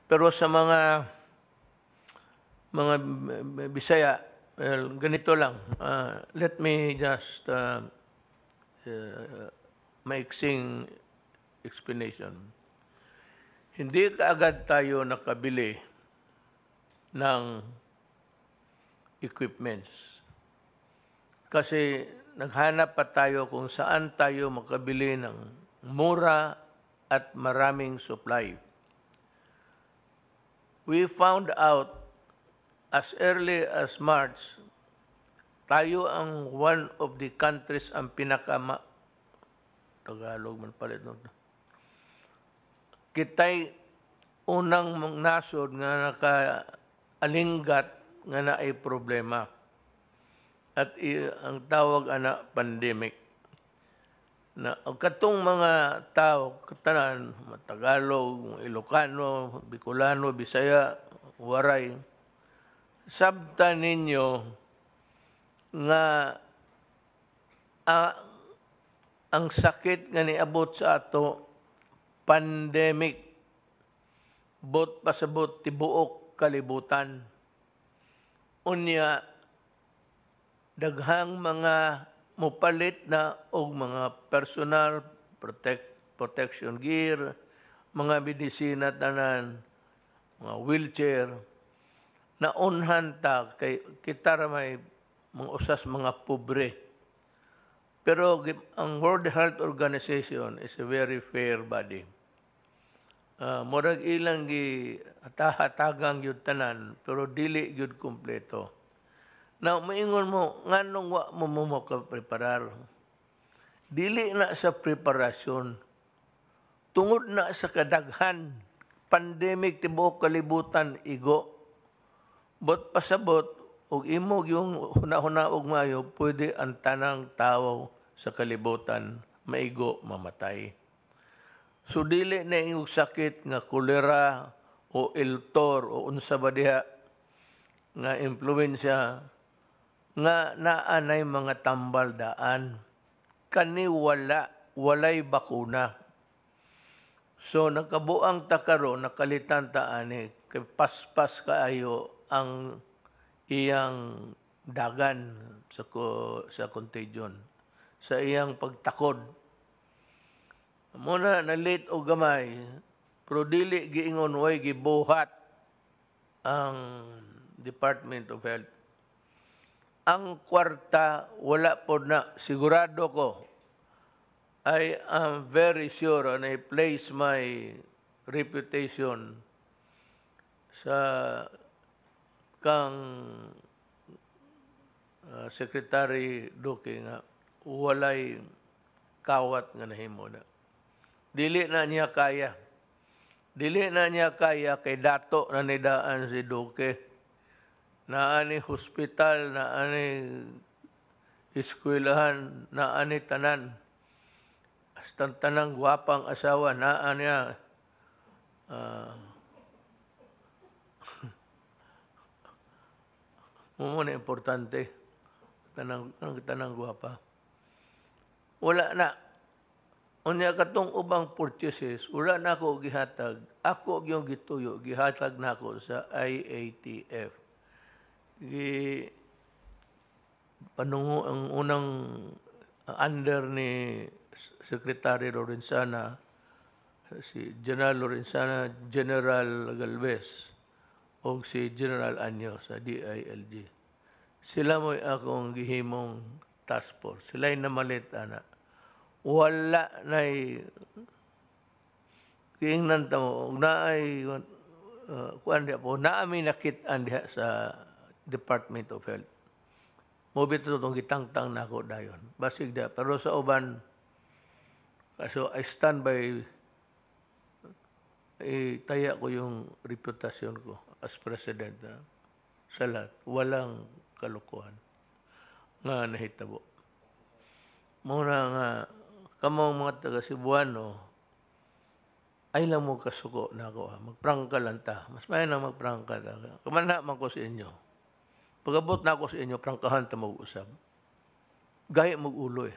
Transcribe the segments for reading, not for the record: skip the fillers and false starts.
Pero sa mga Bisaya, well, ganito lang. Let me just maiksing explanation. Hindi kaagad tayo nakabili ng equipments. Kasi naghanap pa tayo kung saan tayo makabili ng mura at maraming supply. We found out as early as March, tayo ang one of the countries ang Tagalog man pala ito. Kita'y unang nasod nga nakaalinggat nga na ay problema. At ang tawag ana pandemic. Na katong mga tao, katanan, Tagalog, Ilocano, Bicolano, Bisaya, Waray, sabta ninyo nga ang sakit nga niabot sa ato, pandemic, bot pasabot tibuok kalibutan. Unya, daghang mga mupalit na og mga personal protection gear, mga medisina tanan, mga wheelchair, naunhan ta kay kita may mga usas mga pobre. Pero ang World Health Organization is a very fair body. Murag ilang hatagang yun tanan, pero dili yun kumpleto. Now, maingon mo, nganong wa mo makapreparar? Dili na sa preparasyon. Tungod na sa kadaghan, pandemic tibuok kalibutan igo. Bot pasabot, ug imog yung hunahuna og mayo, pwede ang tanang tao sa kalibutan maigo mamatay. So dili na yung sakit nga kolera o iltor o unsa ba diha nga impluensya nga naanay mga tambal daan. Kani walay bakuna. So nakabuang takaron, nakalitan ta ani, kay paspas kaayo ang iyang dagan sa contagion, sa iyang pagtakod. Muna nalit o gamay, pero dili giingon way gibuhat ang Department of Health. Ang kwarta, wala po na, sigurado ko, I am very sure and I place my reputation sa kang Secretary Duque nga walay kawat nga nahimo na. Dili na niya kaya. Dili na niya kaya kay dato na nidaan si Duque. Naani hospital, naani eskwelahan, naani tanan. Hasta tanang gwapang asawa, naani muna importante, tanang gwapa. Wala na. Unya katong ubang purchases, wala na ako gihatag. Ako yung gituyo, gihatag na ako sa IATF. Panungo ang unang under ni Secretary Lorenzana, si General Lorenzana, General Galvez, o si General Anyo sa DILG. Sila mo'y akong gihimong task force. Sila'y namalit, ana. Wala na'y kiingnan tamo, naay kuan diha po, naami nakitaan diha sa Department of Health. Mubit ito itong gitangtang na ako dayon. Basig diha. Pero sa uban, so I stand by, taya ko yung reputasyon ko as President sa lahat. Walang kalukuhan nga nahitabo. Muna nga, kamong mga taga-Cebuano, ay lang mo kasuko na ako. Magprangka lang ta. Mas may na magprangka ta. Kamana man ko sa inyo. Pag-abot na ako sa inyo, prangkahan ta mag-usap. Gaya mag-ulo eh.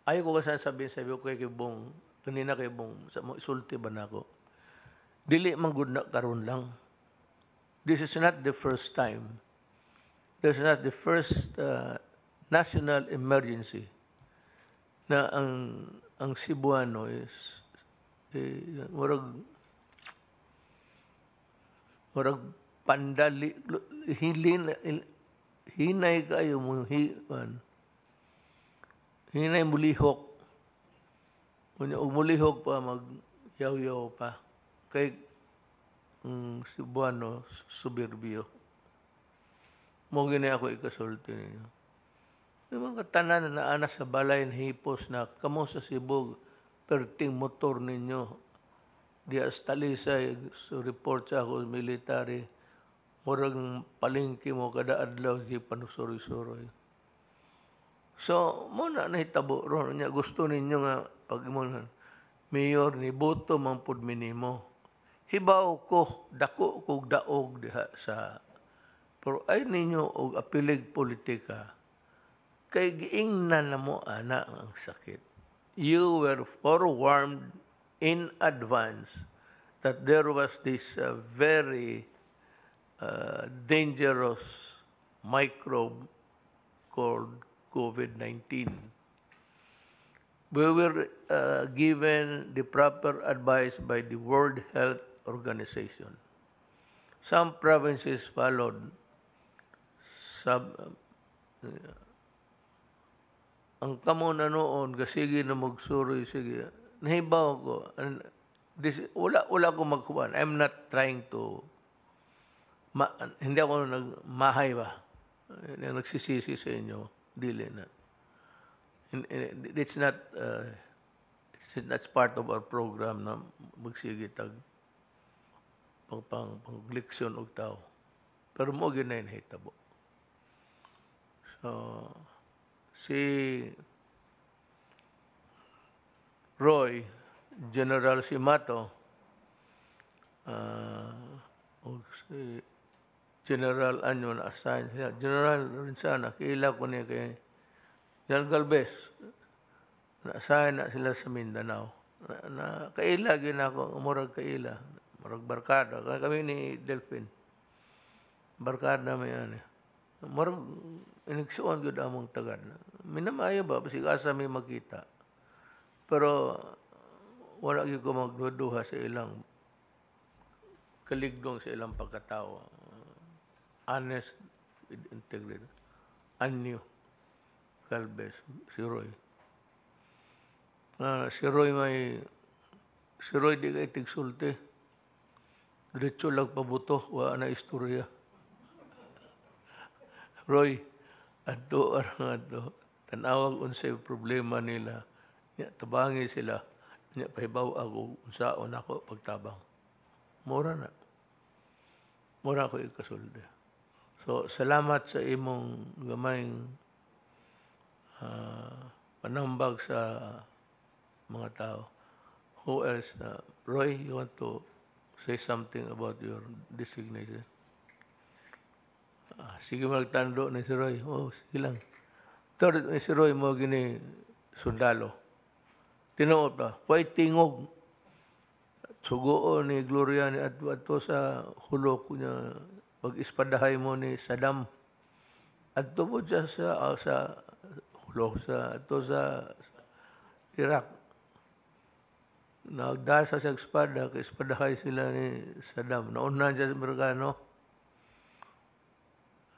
Ayaw ko kasi sabi ko kay Bong, kanina kay Bong, isulti ba na ako? Dili man gud na karon lang. This is not the first time. This is not the first national emergency na ang Cebuano is murag pandali hinay kayo mo hinay mulihok. Mulihok pa mag-yaw-yaw pa. Kay Cebuano suburbio. Mo gini ako ikasulti ninyo. Yung mga tanan na ana sa balay na hipos na kamo sa Cebu, perting motor ninyo. Di Talisay, so report sa ako military, murag palengke mo kada adlaw si panusuroy-suroy. So, muna nahitabo ron. Gusto ninyo nga, pag mo mayor ni boto man pud minimo. Hibaw ko, dako kog daog diha sa pero ay ninyo og apilig politika kay giingnan na mo ana ang sakit. You were forewarned in advance that there was this very dangerous microbe called COVID-19. We were given the proper advice by the World Health Organization. Some provinces followed ang kamo na noon, sige na magsuroy, sige. Nahibaw ko. Wala ko magkuhan. I'm not trying to, hindi ako nagmahay ba. Nagsisisi sa inyo. Dili na. It's not that's part of our program na magsige tag pang-leksyon og tao. Pero mo ginay nahitabo. So, si Roy, General Simato, o si General Anyon assign siya. General rin sana, kaila ko niya kay General Galvez, na-assign na sila sa Mindanao. Kaila, ginako, umurag kaila. Murag barkada. Kami ni Delphin. Barkada may ano. Murag, inigsuon yun among tagad. Minamayo ba? Kasi asa may makita. Pero, wala yun ko magduduha sa ilang kaligdong sa ilang pagkatao. Honest, with integrity. Anyo. Galvez. Si Roy. Si Roy di ka itigsulti. Diretso lang pabuto, wala na istorya. Roy, ato, tanawag unsay problema nila. Tabangi sila. Pahibaw ako, unsaon ako pagtabang. Mura na. Mura ko ikasulde. So, salamat sa imong gamayng panambag sa mga tao. Who else? Roy, you want to say something about your designation? Sige magtando ni si Roy. Sige lang. Third, si Roy mo gini sundalo. Tinuot pa. Kuwa'y tingog. Sugoon ni Gloria ni adto sa hulok niya. Pag-ispadahay mo ni Saddam. Adto po siya sa hulok sa Iraq. Nagdasa sa espada, kay espadahay sila ni Saddam. Naunan siya sa Amerikano.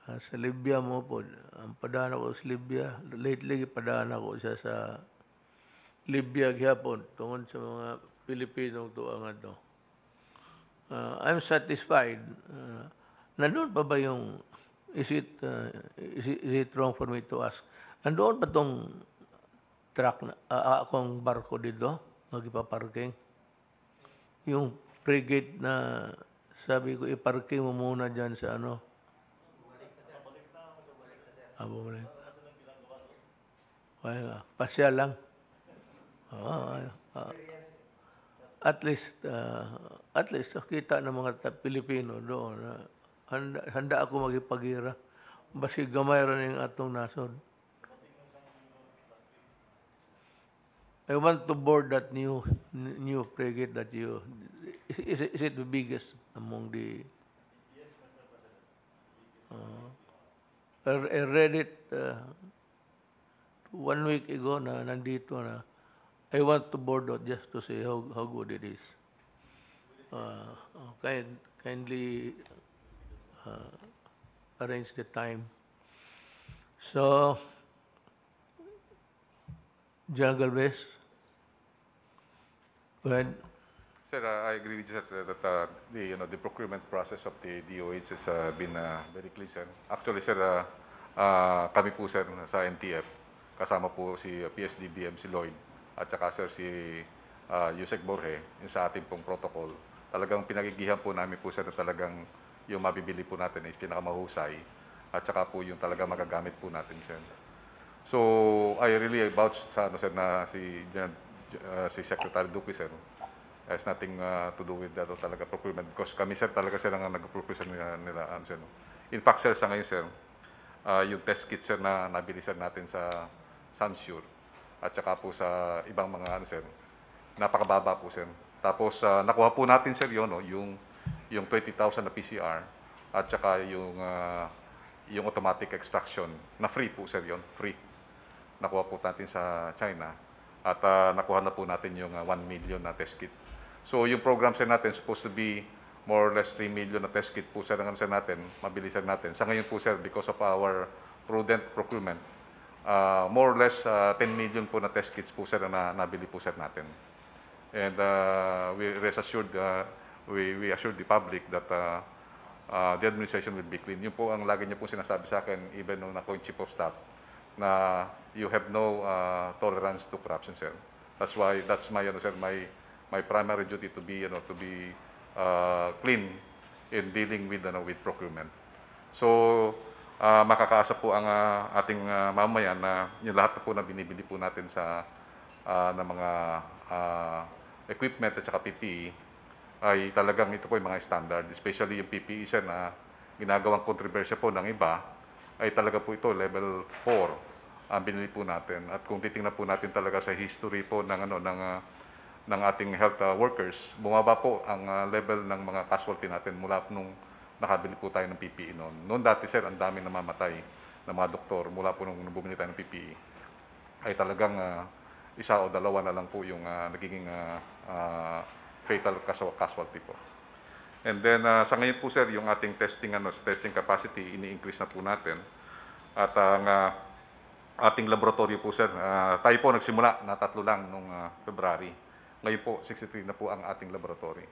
Sa Libya mo po. Ang padaan ako sa Libya. Lately, padaan ako siya sa Libya gihapon. Tungkol sa mga Pilipinong tuangan to. I'm satisfied. Nandoon pa ba yung, is it wrong for me to ask? Nandoon pa tong truck na, akong barko dito? Magipaparking. Yung frigate na sabi ko, iparking mo muna dyan sa ano. Bumalik. Pasya lang. At least kita ng mga Pilipino doon. Handa ako magipagira. Basi gamay rin yung atong nasod. I want to board that new frigate that you is it the biggest among the... I read it 1 week ago na nandito na. I want to board out just to see how good it is. Kindly arrange the time. So, John Galvez, go ahead. Sir, I agree with you sir, that the procurement process of the DOH has been very clean, sir. Actually, sir, kami po sir sa NTF, kasama po si PSDBM, si Lloyd, at saka sir si Yusek Borge, yung sa ating pong protocol. Talagang pinagigihan po namin po sir na talagang yung mabibili po natin is pinakamahusay, at saka po yung talagang magagamit po natin, sir. So, I really vouch sa sir na si Secretary Duque, sir, has nothing to do with that talaga procurement because kami sir talaga sir ang nag-procure nila sir. In fact sir sa ngayon sir, yung test kit sir na nabili sir natin sa Sansure at saka po sa ibang mga sir, napakababa po sir. Tapos nakuha po natin sir yun, yung 20,000 na PCR at saka yung automatic extraction na free po sir yun, free. Nakuha po natin sa China at nakuha na po natin yung 1 million na test kit. So yung program sir natin supposed to be more or less 3 million na test kit po sir ang sir natin, mabilisan natin. Sa ngayon po sir, because of our prudent procurement, more or less 10 million po na test kits po sir na nabili po sir natin. And we rest assured, we assure the public that the administration will be clean. Yun po ang lagi niyo po sinasabi sa akin, even nung ako yung chief of staff, na you have no tolerance to corruption, sir. That's why sir, my primary duty to be clean in dealing with procurement. So makakaasa po ang ating mamamayan na yung lahat po na binibili po natin sa na mga equipment at saka PPE ay talagang ito po yung mga standard, especially yung PPE sir na ginagawang kontrobersya po ng iba ay talaga po ito level 4 ang binili po natin. At kung titingnan po natin talaga sa history po ng ating health workers, bumaba po ang level ng mga casualty natin mula nung nakabili po tayo ng PPE noon. Noon dati sir, ang daming namamatay ng mga doktor mula po nung bumili tayo ng PPE. Ay talagang isa o dalawa na lang po yung nagiging fatal casualty po. And then sa ngayon po sir, yung ating testing capacity ini-increase na po natin. At ang ating laboratory po sir, tayo po nagsimula na 3 lang nung February. Ngayon po 63 na po ang ating laboratory.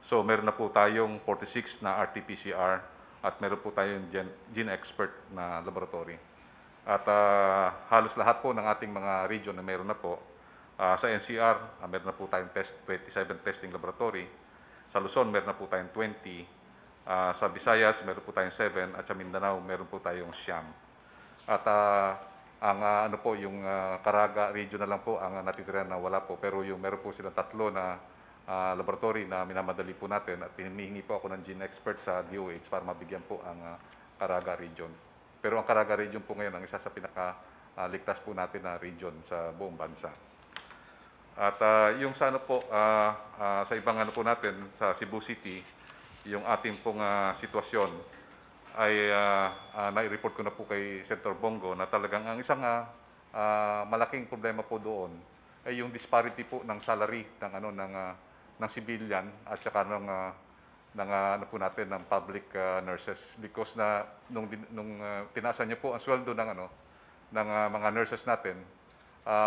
So meron na po tayong 46 na RT-PCR at meron po tayong gene expert na laboratory. At halos lahat po ng ating mga region na meron na po. Sa NCR, meron na po tayong 27 testing laboratory. Sa Luzon, meron na po tayong 20. Sa Visayas, meron po tayong 7. At sa Mindanao, meron po tayong 9. At ang yung Caraga region na lang po ang natitira na wala po. Pero yung meron po silang 3 na laboratory na minamadali po natin. At hinihingi po ako ng gene expert sa DOH para mabigyan po ang Caraga region. Pero ang Caraga region po ngayon ang isa sa pinakaligtas po natin na region sa buong bansa. At yung sa sa ibang po natin sa Cebu City, yung ating pong sitwasyon ay nai-report ko na po kay Senator Bongo na talagang ang isang malaking problema po doon ay yung disparity po ng salary ng civilian at saka ng natin ng public nurses, because na nung tinaasan niyo po ang sweldo ng mga nurses natin,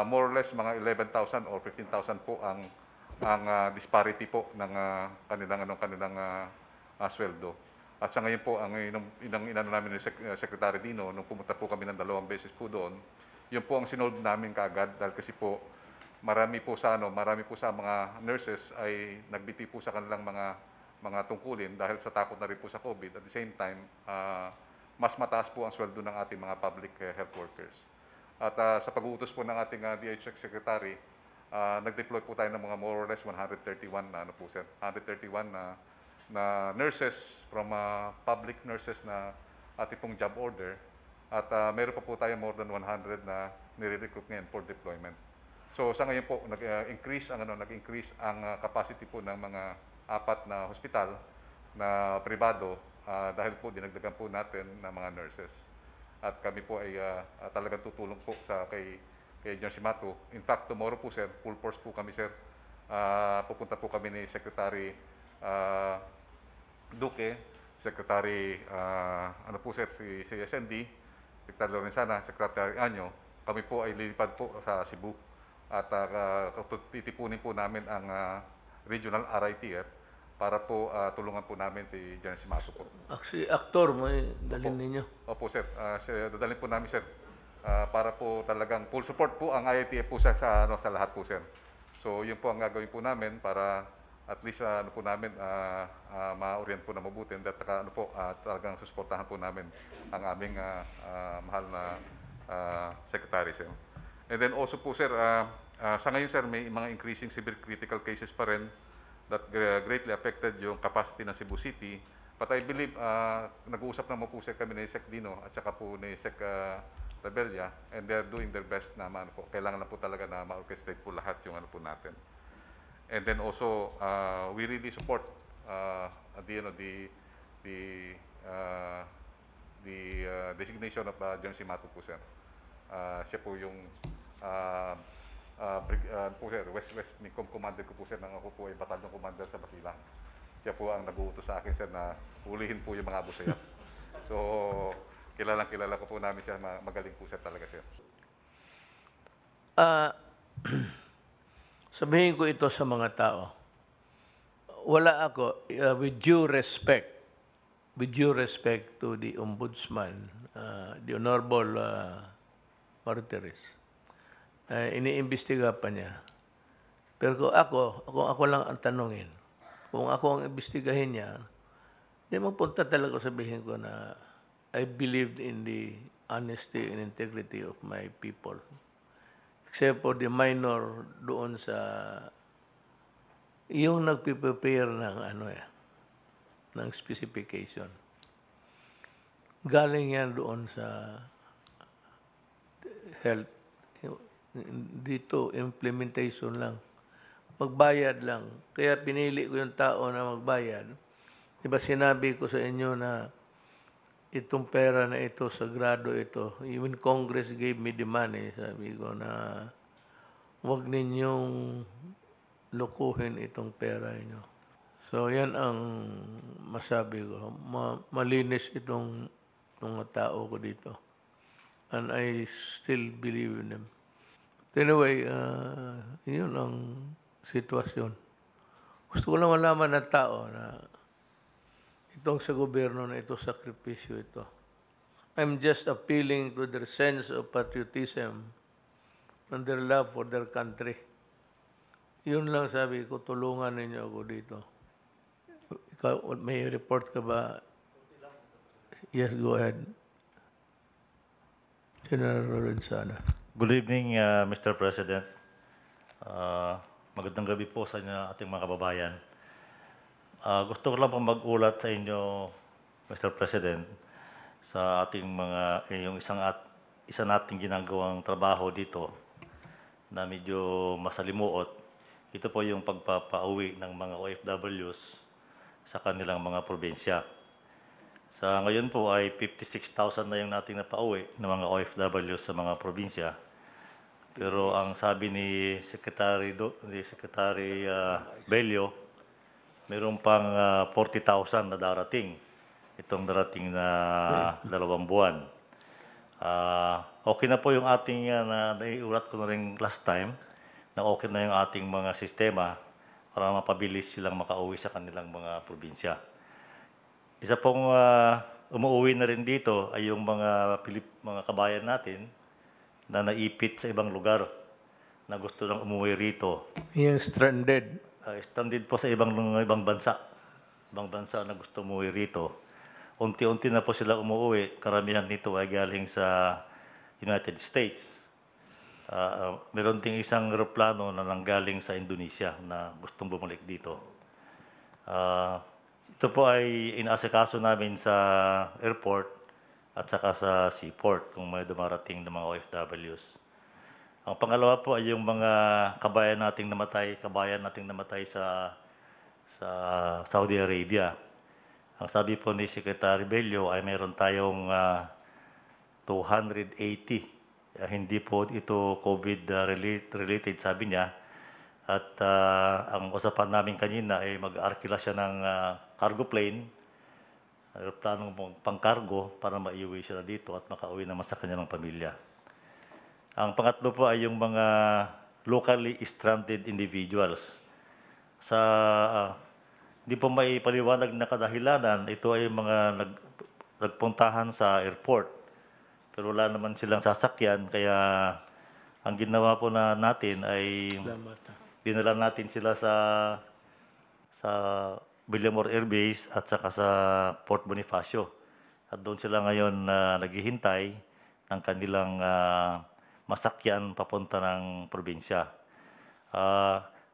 more or less mga 11,000 or 15,000 po ang disparity po ng kanilang sweldo. At sa ngayon po, ang inano namin ni Secretary Dino, nung pumunta po kami ng 2 beses po doon, yun po ang sinold namin kaagad dahil kasi po marami po sa mga nurses ay nagbiti po sa kanilang mga tungkulin dahil sa takot na rin po sa COVID. At the same time, mas mataas po ang sweldo ng ating mga public health workers. At sa pag-uutos po ng ating DHS Secretary, nag-deploy po tayo ng mga more or less 131 na nurses from public nurses na ating pong job order. At meron pa po tayo more than 100 na nire-recruit ngayon for deployment. So sa ngayon po, nag-increase ang capacity po ng mga 4 na hospital na pribado dahil po dinagdagan po natin ng mga nurses. At kami po ay talagang tutulong po kay John Simato. In fact, tomorrow po sir, full force po kami sir. Pupunta po kami ni Secretary Duque, Secretary ano po sir, si SND, Secretary Lorenzana, Secretary Anyo. Kami po ay lilipad po sa Cebu at titipunin po namin ang regional RITF para po tulungan po namin si John Simato po. Actually, aktor mo dalhin ninyo. Opo sir, dadalhin po namin sir para po talagang full support po ang IITF po sa lahat po sir. So yun po ang gagawin po namin para at least ano po namin ma-orient po na mabuti at ano po talagang susuportahan po namin ang aming mahal na secretary sir. And then also po sir, sa ngayon sir may mga increasing severe critical cases pa rin that greatly affected yung capacity ng Cebu City. But I believe nag-uusap naman po sir kami ni Sec Dino at saka po ni Sec Rebella, and they're doing their best na po. Kailangan lang po talaga na ma-orchestrate po lahat yung ano po natin. And then also, we really support the designation of John Simato po sir. Siya po yung po sir, West Micom Commander ko po sir, nang ako po ay Batalyon Commander sa Basilang. Siya po ang nag-uutos sa akin sir na hulihin po yung mga abusayap. So, kilala ko po namin siya, magaling po sir talaga sir. Sabihin ko ito sa mga tao. Wala ako, with due respect to the Ombudsman, the Honorable Martires, iniimbestiga pa niya. Pero kung ako lang ang tanungin, kung ako ang imbestigahin niya, di mapunta talaga sabihin ko na I believed in the honesty and integrity of my people. Except for the minor doon sa yung nagpiprepare ng ng specification. Galing yan doon sa health. Dito, implementation lang. Magbayad lang. Kaya pinili ko yung tao na magbayad. Diba sinabi ko sa inyo na itong pera na ito, sagrado ito. Even Congress gave me the money. Sabi ko na huwag ninyong lukuhin itong pera niyo. So, yan ang masabi ko. Malinis itong mga tao ko dito. And I still believe in them. But anyway, yun ang sitwasyon. Gusto ko lang malaman ng tao na itong sa gobyerno na ito, sakripisyo ito. I'm just appealing to their sense of patriotism and their love for their country. Yun lang sabi ko, tulungan ninyo ako dito. Ikaw, may report ka ba? Yes, go ahead. General Lorenzana. Good evening, Mr. President. Magandang gabi po sa inyo, ating mga kababayan. Gusto ko lang pong mag-ulat sa inyo, Mr. President, sa ating yung isa nating ginagawang trabaho dito na medyo masalimuot. Ito po yung pagpapauwi ng mga OFWs sa kanilang mga probinsya. Sa ngayon po ay 56,000 na yung nating napauwi ng mga OFWs sa mga probinsya. Pero ang sabi ni Secretary Bello, mayroon pang 40,000 na darating. Itong darating na 2 buwan. Okay na po yung ating, naiulat ko na rin last time, na okay na yung ating mga sistema para mapabilis silang makauwi sa kanilang mga probinsya. Isa pong umuwi na rin dito ay yung mga kabayan natin na naipit sa ibang lugar na gusto lang umuwi rito. Yung stranded. Stranded po sa ibang bansa. Ibang bansa na gusto umuwi rito. Unti-unti na po sila umuwi. Karamihan nito ay galing sa United States. Meron ding isang aeroplano na nanggaling sa Indonesia na gustong bumalik dito. Ito po ay inaasikaso namin sa airport at saka sa seaport kung may dumarating ng mga OFWs. Ang pangalawa po ay yung mga kabayan nating namatay sa sa Saudi Arabia. Ang sabi po ni Secretary Bello ay mayroon tayong 280. Hindi po ito COVID-related, sabi niya. At ang usapan namin kanina ay mag-arkila siya ng cargo plane, aeroplanong pang-cargo para maiuwi sila dito at makauwi naman sa kanilang pamilya. Ang pangatlo po ay yung mga locally stranded individuals. Hindi po may paliwanag na kadahilanan, ito ay mga nagpuntahan sa airport. Pero wala naman silang sasakyan, kaya ang ginawa po natin ay Salamat. dinala natin sila sa Villamor Air Base at saka sa Port Bonifacio. At doon sila ngayon naghihintay ng kanilang masakyan papunta ng probinsya.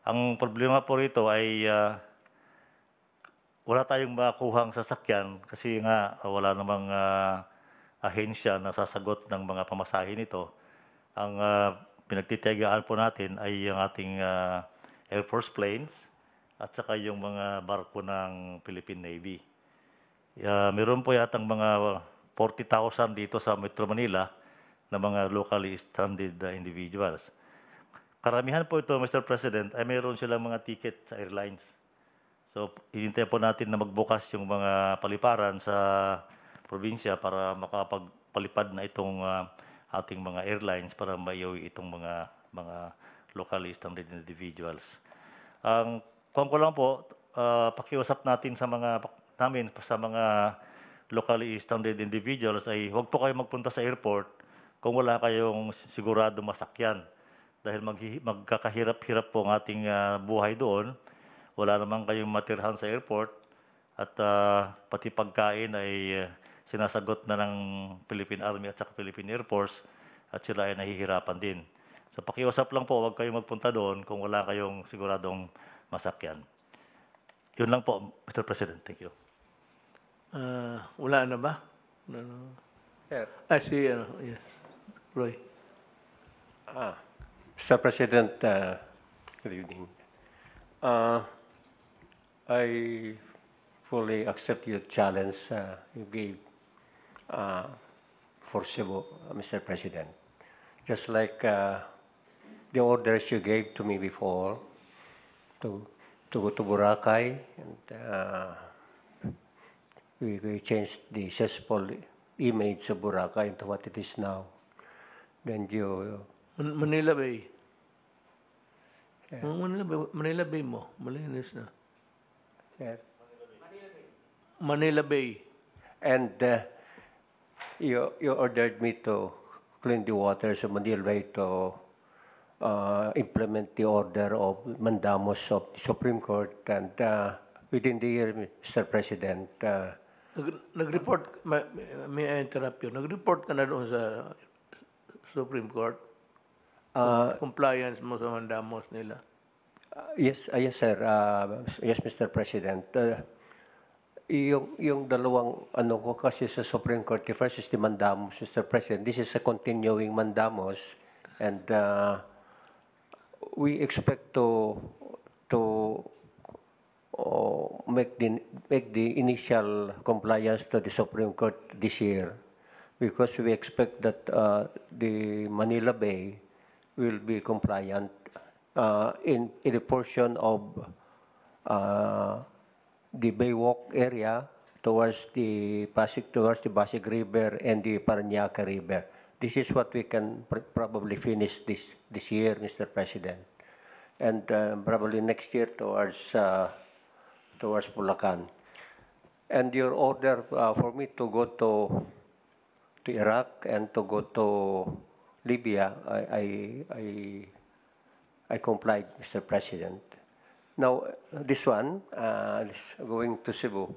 Ang problema po rito ay wala tayong makuhang sasakyan kasi nga wala namang ahensya na sasagot ng mga pamasahe nito. Ang pinagtitiyagaan po natin ay yung ating Air Force planes at saka yung mga barko ng Philippine Navy. Meron po yatang mga 40,000 dito sa Metro Manila na mga locally stranded individuals. Karamihan po ito, Mr. President, ay mayroon silang mga ticket sa airlines. So, hinintay po natin na magbukas yung mga paliparan sa probinsya para makapagpalipad na itong ating mga airlines para maiuwi itong mga locally stranded individuals. Ang kung ko lang po, pakiusap natin sa mga locally stranded individuals ay huwag po kayo magpunta sa airport kung wala kayong sigurado masakyan. Dahil magkakahirap-hirap po ang ating buhay doon. Wala naman kayong matirhan sa airport at pati pagkain ay sinasagot na ng Philippine Army at saka Philippine Air Force at sila ay nahihirapan din. So pakiusap lang po, huwag kayong magpunta doon kung wala kayong siguradong masakyan. Yun lang po, Mr. President. Thank you. Wala na ba? Sir. Yes. Roy. Mr. President, good evening. I fully accept your challenge you gave for Cebu, Mr. President. Just like the orders you gave to me before to go to Boracay, and we changed the cesspool image of Boracay into what it is now. Then you Manila Bay. Manila Bay mo. Malinis na. Sir. Manila Bay. And you ordered me to clean the waters of Manila Bay to implement the order of mandamus of the Supreme Court. And within the year, Mr. President, Nag-report, may I interrupt you? Nag-report ka na doon sa Supreme Court? Compliance mo sa mandamos nila? yes, sir. Yes, Mr. President. Yung dalawang ano ko kasi sa Supreme Court, the first is the mandamus, Mr. President. This is a continuing mandamus, and we expect to make the initial compliance to the Supreme Court this year, because we expect that the Manila Bay will be compliant in a portion of the Baywalk area towards the Pasig River and the Parañaque River. This is what we can probably finish this year, Mr. President, and probably next year towards Bulacan. And your order for me to go to Iraq and to go to Libya, I complied, Mr. President. Now, this one, going to Cebu,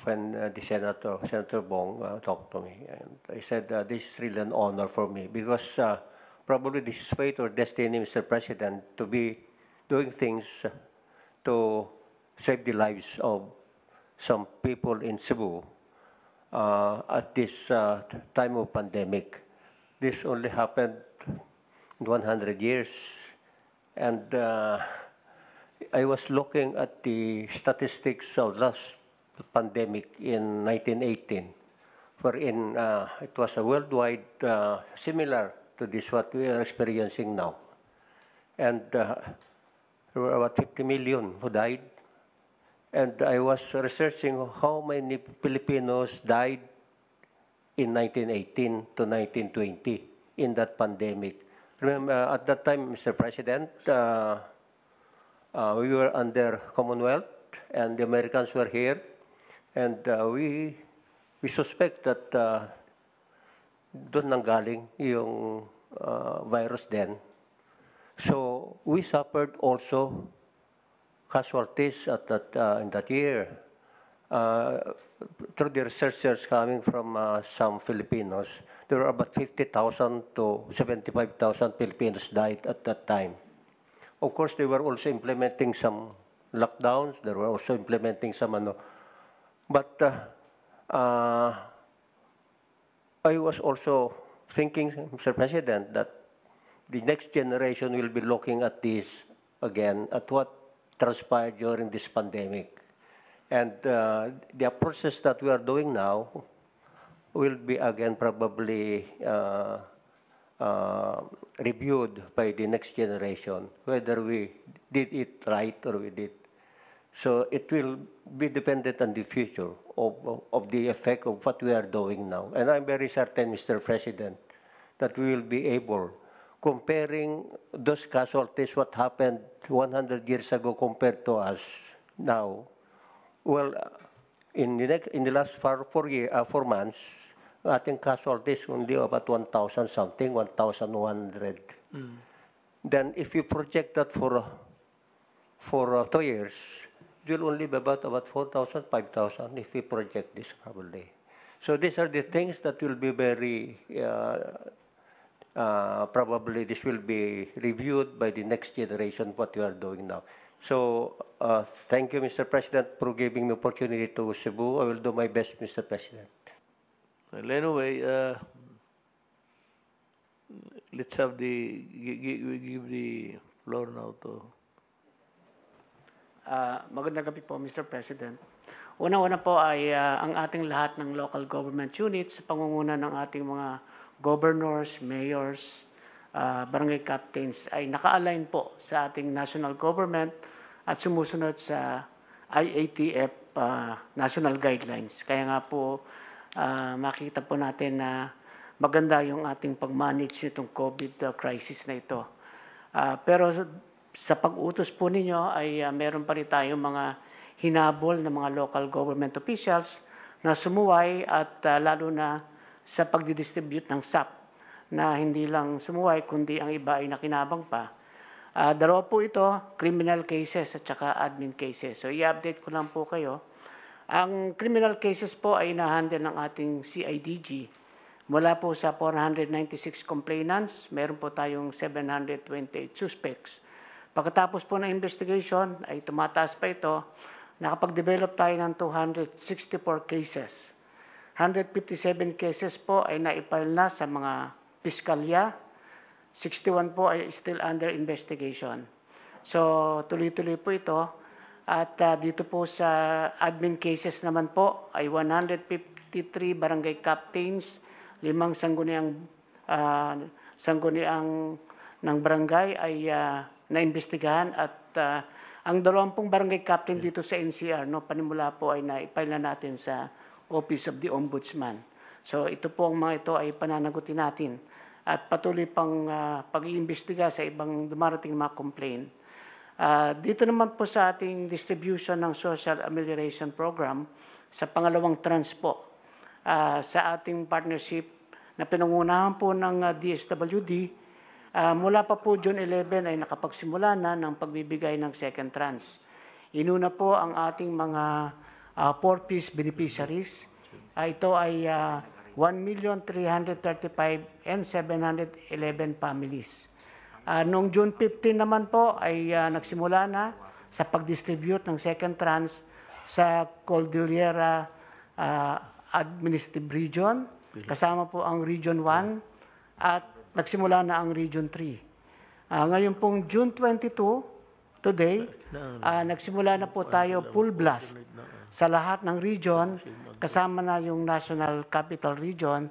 when the Senator Bong talked to me, and I said, this is really an honor for me, because probably this is fate or destiny, Mr. President, to be doing things to save the lives of some people in Cebu at this time of pandemic. This only happened in 100 years. And I was looking at the statistics of last pandemic in 1918, wherein it was a worldwide similar to this what we are experiencing now. And there were about 50 million who died. And I was researching how many Filipinos died in 1918 to 1920 in that pandemic. Remember, at that time, Mr. President, we were under Commonwealth, and the Americans were here, and we suspect that doon nanggaling yung virus then. So we suffered also casualties at in that year. Through the researchers coming from some Filipinos, there were about 50,000 to 75,000 Filipinos died at that time. Of course, they were also implementing some lockdowns. They were also implementing some But I was also thinking, Mr. President, that the next generation will be looking at this again, at what transpired during this pandemic. And the process that we are doing now will be again probably reviewed by the next generation, whether we did it right or we did. So it will be dependent on the future of the effect of what we are doing now. And I'm very certain, Mr. President, that we will be able, comparing those casualties, what happened 100 years ago compared to us now. Well, in the last 4 months, ating casualties only about 1,000 something, 1,100. Then if you project that for 2 years, it will only be about 4,000, 5,000 if we project this probably. So these are the things that will be very, probably this will be reviewed by the next generation, what we are doing now. So thank you, Mr. President, for giving me opportunity to Cebu. I will do my best, Mr. President. Well, anyway, let's have give the floor now to... Magandang gabi po, Mr. President. Una-una po ay ang ating lahat ng local government units sa pangunguna ng ating mga governors, mayors, barangay captains ay naka-align po sa ating national government at sumusunod sa IATF national guidelines. Kaya nga po makita po natin na maganda yung ating pag-manage nitong COVID crisis na ito. Pero sa pag-utos po ninyo ay meron pa rin tayong mga hinabol ng mga local government officials na sumuway at lalo na sa pagdidistribute ng SAP na hindi lang sumuway kundi ang iba ay nakinabang pa. Dalawa po ito, criminal cases at saka admin cases. So i-update ko lang po kayo. Ang criminal cases po ay na-handle ng ating CIDG. Mula po sa 496 complainants, meron po tayong 728 suspects. Pagkatapos po ng investigation, ay tumataas pa ito, nakapag-develop tayo ng 264 cases. 157 cases po ay na-file na sa mga piskalya, 61 po ay still under investigation. So, tuloy-tuloy po ito. At dito po sa admin cases naman po ay 153 barangay captains, 5 sangguniang ng barangay ay naimbestigahan at ang 20 barangay captain dito sa NCR, panimula po ay na-file na natin sa Office of the Ombudsman. So ito po ang mga ito ay pananagutin natin at patuloy pang pag-iimbestiga sa ibang dumarating mga complaint. Dito naman po sa ating distribution ng Social Amelioration Program sa pangalawang tranche po sa ating partnership na pinangunahan po ng DSWD, mula pa po June 11 ay nakapagsimula na ng pagbibigay ng second tranche. Inuna po ang ating mga 4-piece beneficiaries. Ito ay 1,335,711 families. Noong June 15 naman po ay nagsimula na sa pag-distribute ng second tranche sa Cordillera Administrative Region, kasama po ang Region 1 at nagsimula na ang Region 3. Ngayon pong June 22, today, nagsimula na po tayo full blast sa lahat ng region, kasama na yung National Capital Region,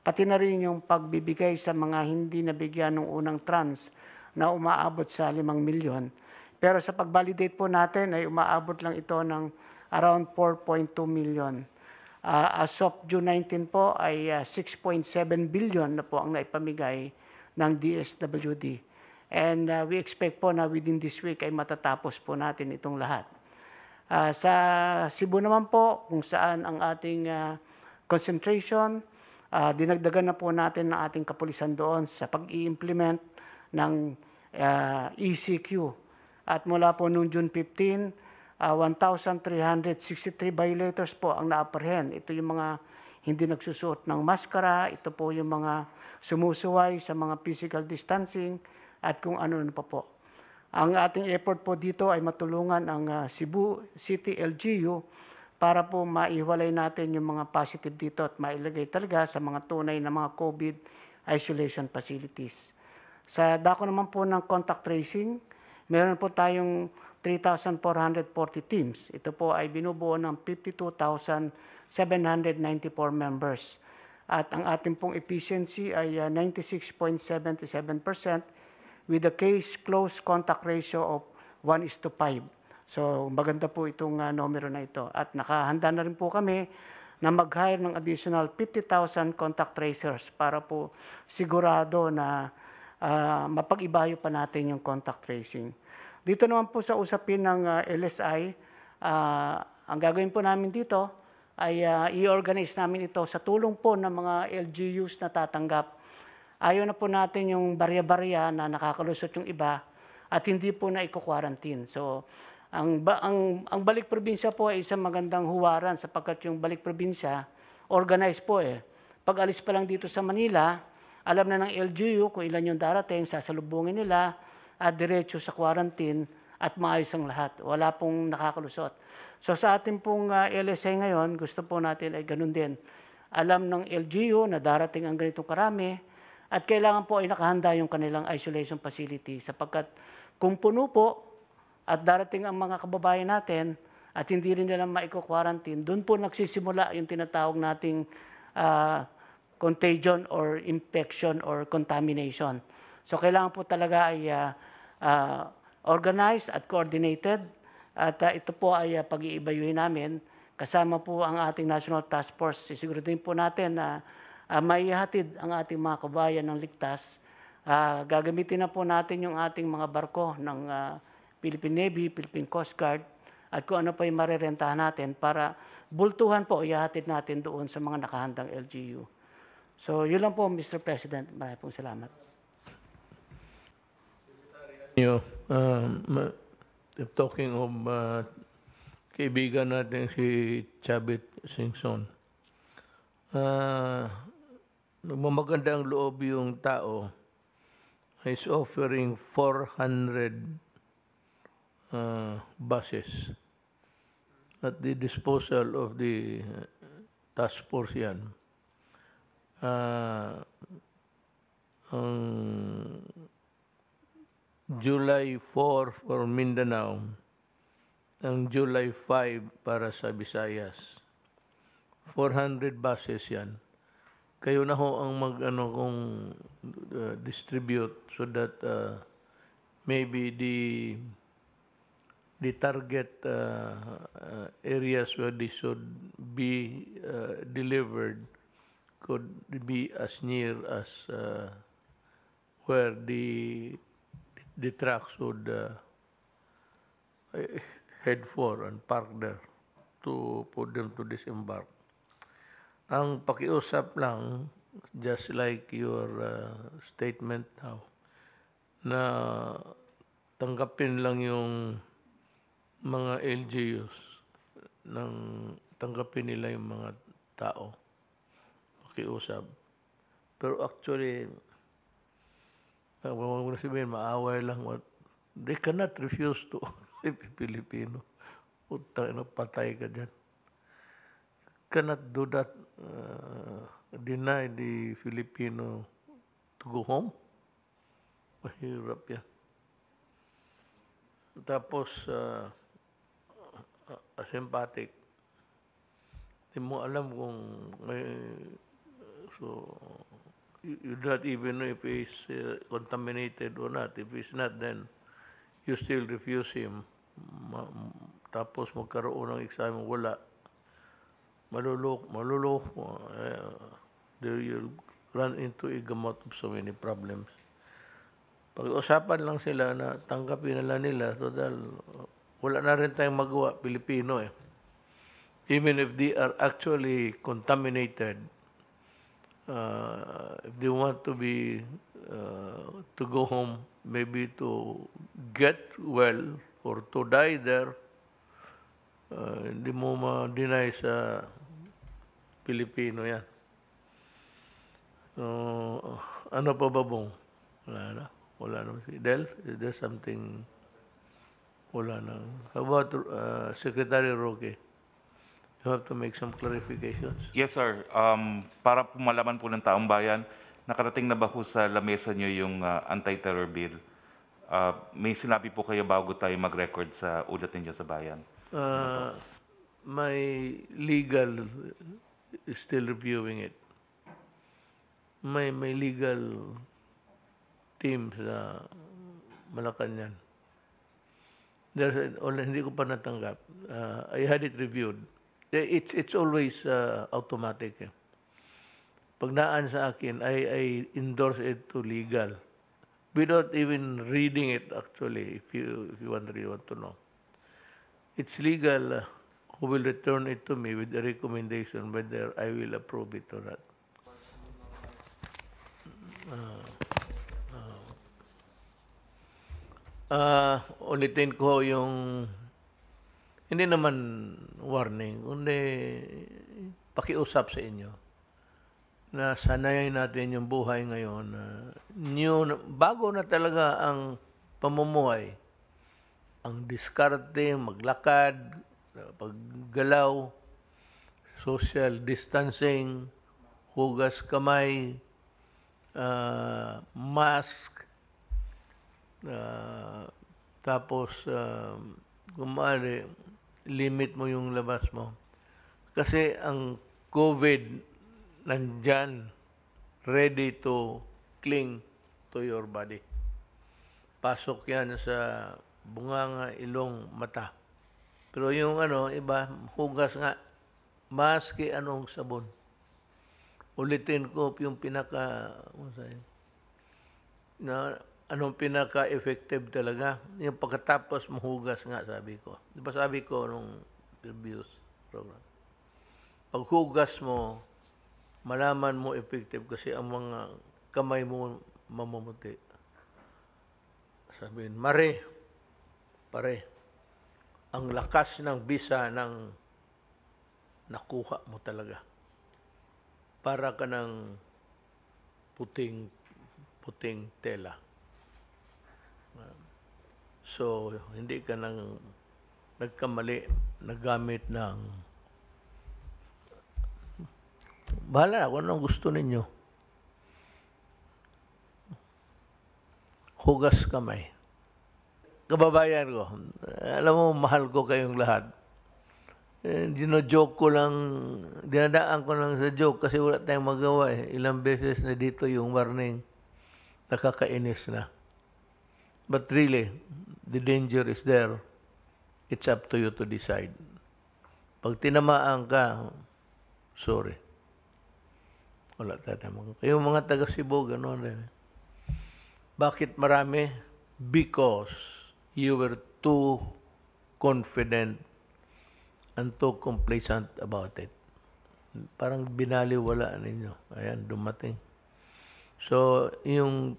pati na rin yung pagbibigay sa mga hindi nabigyan ng unang tranche na umaabot sa 5 milyon. Pero sa pag-validate po natin ay umaabot lang ito ng around 4.2 million. As of June 19 po ay 6.7 billion na po ang naipamigay ng DSWD. And we expect po na within this week ay matatapos po natin itong lahat. Sa Cebu naman po, kung saan ang ating concentration, dinagdagan na po natin ang ating kapulisan doon sa pag-i-implement ng ECQ. At mula po noong June 15, 1,363 violators po ang na-apprehend. Ito yung mga hindi nagsusuot ng maskara, ito po yung mga sumusuway sa mga physical distancing, at kung ano pa po. Ang ating effort po dito ay matulungan ang Cebu City LGU para po maiwalay natin yung mga positive dito at mailagay talaga sa mga tunay na mga COVID isolation facilities. Sa dako naman po ng contact tracing, meron po tayong 3,440 teams. Ito po ay binubuo ng 52,794 members. At ang ating pong efficiency ay 96.77% with a case close contact ratio of 1:5. So maganda po itong numero na ito. At nakahanda na rin po kami na mag-hire ng additional 50,000 contact tracers para po sigurado na mapag-ibayo pa natin yung contact tracing. Dito naman po sa usapin ng LSI, ang gagawin po namin dito ay i-organize namin ito sa tulong po ng mga LGUs na tatanggap. Ayaw na po natin yung barya-barya na nakakalusot yung iba at hindi po na i-quarantine. So, ang balik probinsya po ay isang magandang huwaran sapagkat yung balik probinsya, organized po eh. Pag alis pa lang dito sa Manila, alam na ng LGU kung ilan yung darating, sasalubungin nila at diretso sa quarantine at maayos ang lahat. Wala pong nakakalusot. So sa ating pong LSA ngayon, gusto po natin ay ganun din. Alam ng LGU na darating ang ganitong karami, at kailangan po ay nakahanda yung kanilang isolation facility sapagkat kung puno po at darating ang mga kababayan natin at hindi rin nila maiko-quarantine, doon po nagsisimula yung tinatawag nating contagion or infection or contamination. So kailangan po talaga ay organized at coordinated at ito po ay pag-iibayuhin namin. Kasama po ang ating National Task Force. Sisiguraduhin po natin na maihatid ang ating mga kabayan ng ligtas. Gagamitin na po natin yung ating mga barko ng Philippine Navy, Philippine Coast Guard, at kung ano pa yung marerentahan natin para bultuhan po, ihatid natin doon sa mga nakahandang LGU. So, yun lang po, Mr. President. Maraming pong salamat. Talking of kaibigan natin si Chavit Singson, maganda ang loob yung tao, is offering 400 buses at the disposal of the task force yan. Ang July 4 for Mindanao, ang July 5 para sa Visayas. 400 buses yan. Kayo na ho ang distribute so that maybe the target areas where they should be delivered could be as near as where the trucks would head for and park there for them to disembark. Ang pakiusap lang, just like your statement now, na tanggapin lang yung mga LGUs, tanggapin nila yung mga tao. Pakiusap. Pero actually, huwag mo na sabihin, maaway lang. They cannot refuse to Filipino. Patay ka dyan. Cannot do that, deny the Filipino to go home. Mahirap yan. tapos asympatic. Hindi mo alam kung may, so, you do not even know if he's contaminated or not. If he's not, then you still refuse him. Tapos magkaroon ng exam, wala. Maluloko. There you'll run into a gamot of so many problems. Pag-usapan lang sila na tanggapin na lang nila, total, wala na rin tayong magawa, Pilipino eh. Even if they are actually contaminated, if they want to be, to go home, maybe to get well or to die there, hindi mo ma-deny sa Pilipino yan. So, ano pa ba bong? Wala na. Wala na. Del, is there something? Wala na. How about Secretary Roque? You have to make some clarifications. Yes, sir. Para po malaman po ng taong bayan, nakarating na ba po sa lamesa nyo yung anti-terror bill? May sinabi po kayo bago tayo mag-record sa ulat ninyo sa bayan? My legal is still reviewing it. May legal team sa Malacanang. Hindi ko pa natanggap. I had it reviewed. It's always automatic. Eh. Pag naan sa akin, I endorse it to legal without even reading it actually, if you really want to know. It's legal who will return it to me with a recommendation whether I will approve it or not. Ulitin ko yung hindi naman warning, kundi pakiusap sa inyo na sanayin natin yung buhay ngayon. Bago na talaga ang pamumuhay, ang diskarte, maglakad, paggalaw, social distancing, hugas kamay, mask, tapos kung maaari, limit mo yung labas mo. Kasi ang COVID nandyan, ready to cling to your body. Pasok yan sa bunganga, ilong, mata. Pero yung iba, hugas nga, maski anong sabon. Ulitin ko yung anong pinaka-effective talaga. Yung pagkatapos mahugas nga, sabi ko. Di ba sabi ko nung previous program? Paghugas mo, malaman mo effective kasi ang mga kamay mo mamumuti. Sabihin, pare, ang lakas ng bisa ng nakuha mo talaga. Para ka ng puting tela. So, hindi ka nang nagkamali, nagamit ng bahala kung anong gusto ninyo. Hugas kamay. Kababayan ko, alam mo, mahal ko kayong lahat. Dino-joke ko lang, dinadaan ko lang sa joke kasi wala tayong magawa eh. Ilang beses na dito yung warning, nakakainis na. But really, the danger is there. It's up to you to decide. Pag tinamaan ka, sorry. Wala tayo. Kayong mga taga Cebu, gano'n rin. Bakit marami? Because you were too confident and too complacent about it. Parang binaliwala ninyo. Ayan, dumating. So, yung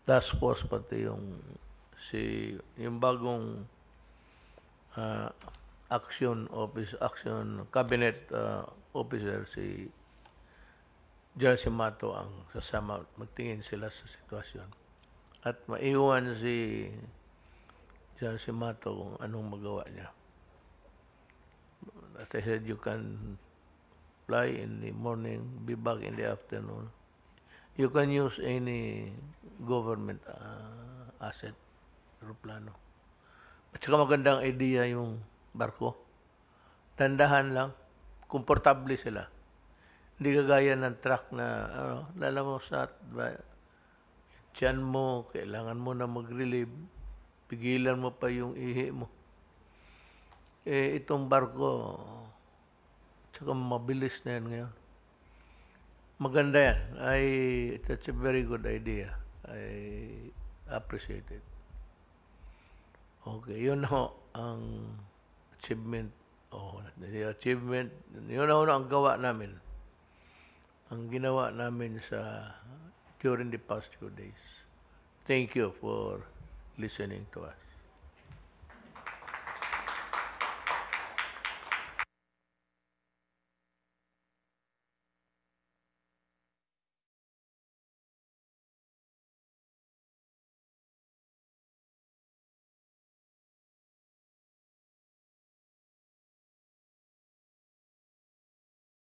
task force pati yung bagong action cabinet officer si Jesse Mato ang sasama, magtingin sila sa sitwasyon at maiwan si Jesse Mato kung anong magawa niya. As I said, you can fly in the morning, be back in the afternoon. You can use any government asset, aeroplano. At saka magandang idea yung barko. Dandahan lang, komportable sila. Hindi kagaya ng truck na, lala mo sa tiyan mo, kailangan mo na mag-relieve, pigilan mo pa yung ihi mo. Itong barko, tsaka mabilis na yan ngayon. Maganda yan. That's a very good idea. I appreciate it. Okay, yun ho ang achievement. Yun ho ang gawa namin. Ang ginawa namin during the past few days. Thank you for listening to us.